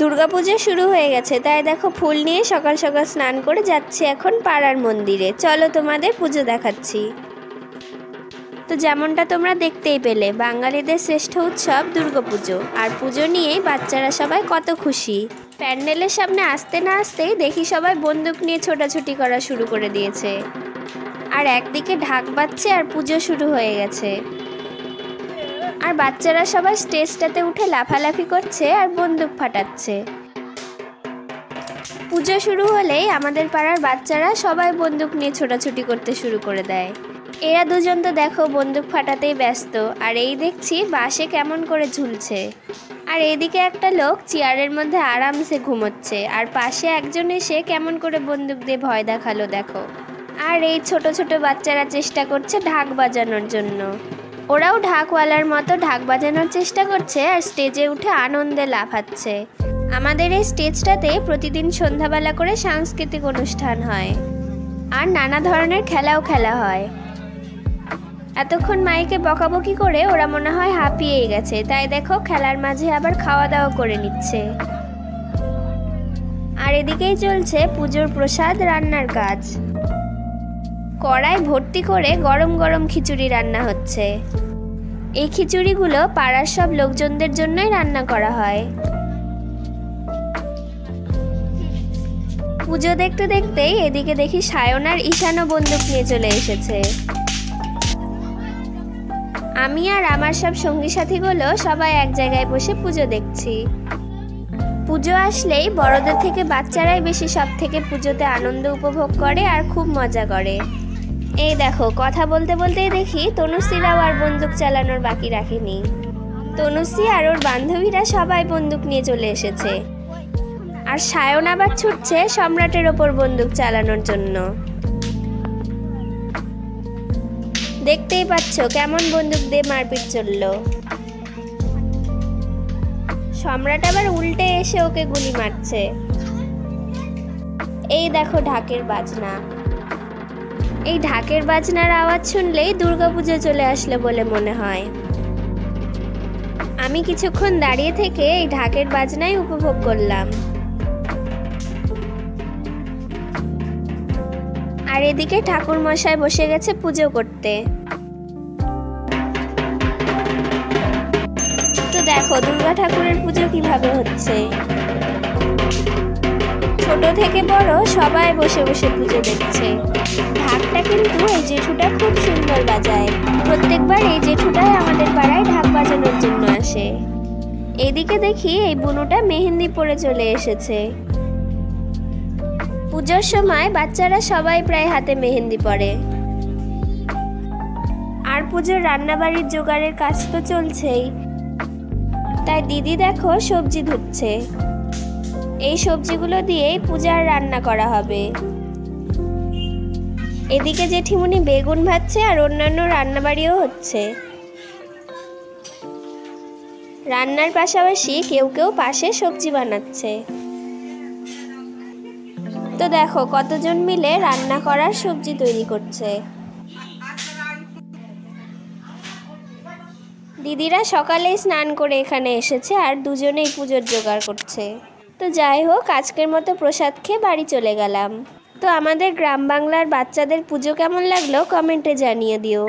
দুর্গাপুজো শুরু হয়ে গেছে, তাই দেখো ফুল নিয়ে সকাল সকাল স্নান করে যাচ্ছি এখন পাড়ার মন্দিরে। চলো তোমাদের পুজো দেখাচ্ছি। তো যেমনটা তোমরা দেখতেই পেলে, বাঙালিদের শ্রেষ্ঠ উৎসব দুর্গাপুজো, আর পুজো নিয়েই বাচ্চারা সবাই কত খুশি। প্যান্ডেলের সামনে আসতে না আসতেই দেখি সবাই বন্দুক নিয়ে ছোটাছুটি করা শুরু করে দিয়েছে। আর একদিকে ঢাক বাজছে আর পুজো শুরু হয়ে গেছে। আর বাচ্চারা সবাই স্টেজটাতে উঠে লাফালাফি করছে আর বন্দুক ফাটাচ্ছে। পুজো শুরু হলেই আমাদের পাড়ার বাচ্চারা সবাই বন্দুক নিয়ে ছোটাছুটি করতে শুরু করে দেয়। এরা দুজন তো দেখো বন্দুক ফাটাতেই ব্যস্ত, আর এই দেখছি বাঁশে কেমন করে ঝুলছে। আর এইদিকে একটা লোক চেয়ারের মধ্যে আরামসে ঘুমোচ্ছে, আর পাশে একজন এসে কেমন করে বন্দুক দিয়ে ভয় দেখালো দেখো। আর এই ছোট ছোট বাচ্চারা চেষ্টা করছে ঢাক বাজানোর জন্য। ওরাও ঢাকওয়ালার মতো ঢাক বাজানোর চেষ্টা করছে আর স্টেজে উঠে আনন্দে লাফাচ্ছে। আমাদের এই স্টেজটাতে প্রতিদিন সন্ধ্যাবেলা করে সাংস্কৃতিক অনুষ্ঠান হয়, আর নানা ধরনের খেলাও খেলা হয়। এতক্ষণ মাইকে বকাবকি করে ওরা মনে হয় হাঁপিয়েই গেছে, তাই দেখো খেলার মাঝে আবার খাওয়া দাওয়া করে নিচ্ছে। আর এদিকেই চলছে পুজোর প্রসাদ রান্নার কাজ। কড়াই ভর্তি করে গরম গরম খিচুড়ি রান্না হচ্ছে। এই খিচুড়িগুলো পাড়ার সব লোকজনদের জন্যই রান্না করা হয়। পুজো দেখতে দেখতেই এদিকে দেখি সায়ন আর ঈশানও বন্দুক নিয়ে চলে এসেছে। আমি আর আমার সব সঙ্গী সাথীগুলো সবাই এক জায়গায় বসে পুজো দেখছি। পুজো আসলেই বড়দের থেকে বাচ্চারাই বেশি সব থেকে পুজোতে আনন্দ উপভোগ করে আর খুব মজা করে। এই দেখো কথা বলতে বলতেই দেখি তনুশ্রীরাও আর বন্দুক চালানোর বাকি রাখেনি। তনুশ্রী আর ওর বান্ধবীরা সবাই বন্দুক নিয়ে চলে এসেছে। আর সায়ন আবার ছুটছে সম্রাটের ওপর বন্দুক চালানোর জন্য। দেখতেই পাচ্ছ কেমন বন্দুক দিয়ে মারপিট চললো। সম্রাট আবার উল্টে এসে ওকে গুলি মারছে। এই দেখো ঢাকের বাজনা। এই ঢাকের বাজনার আওয়াজ শুনলেই দুর্গাপুজো চলে আসলো বলে মনে হয়। আমি কিছুক্ষণ দাঁড়িয়ে থেকে এই ঢাকের বাজনাই উপভোগ করলাম। আর এদিকে ঠাকুর মশাই বসে গেছে পুজো করতে। তো দেখো দুর্গা ঠাকুরের পুজো কিভাবে হচ্ছে। ছোট থেকে বড় সবাই বসে বসে পুজো দেখছে। ঢাকটা কিন্তু এই জেঠুটা খুব সুন্দর বাজায়। প্রত্যেকবার এই জেঠুটাই আমাদের পাড়ায় ঢাক বাজানোর জন্য আসে। এদিকে দেখি এই বুনুটা মেহেন্দি পরে চলে এসেছে। পুজোর সময় বাচ্চারা সবাই প্রায় হাতে মেহেন্দি পরে। আর পুজোর রান্নাবাড়ির জোগাড়ের কাজ তো চলছেই, তাই দিদি দেখো সবজি ধুচ্ছে। এই সবজিগুলো দিয়েই পূজার রান্না করা হবে। এদিকে জেঠিমুনি বেগুন ভাজছে আর অন্যান্য রান্নাবাড়িও হচ্ছে। রান্নার পাশাপাশি কেউ কেউ পাশে সবজি বানাচ্ছে। তো দেখো কতজন মিলে রান্না করার সবজি তৈরি করছে। দিদিরা সকালেই স্নান করে এখানে এসেছে আর দুজনেই পুজোর জোগাড় করছে। তো যাই হোক, আজকের মতো প্রসাদ খেয়ে বাড়ি চলে গেলাম। তো আমাদের গ্রাম বাংলার বাচ্চাদের পুজো কেমন লাগলো কমেন্টে জানিয়ে দিও।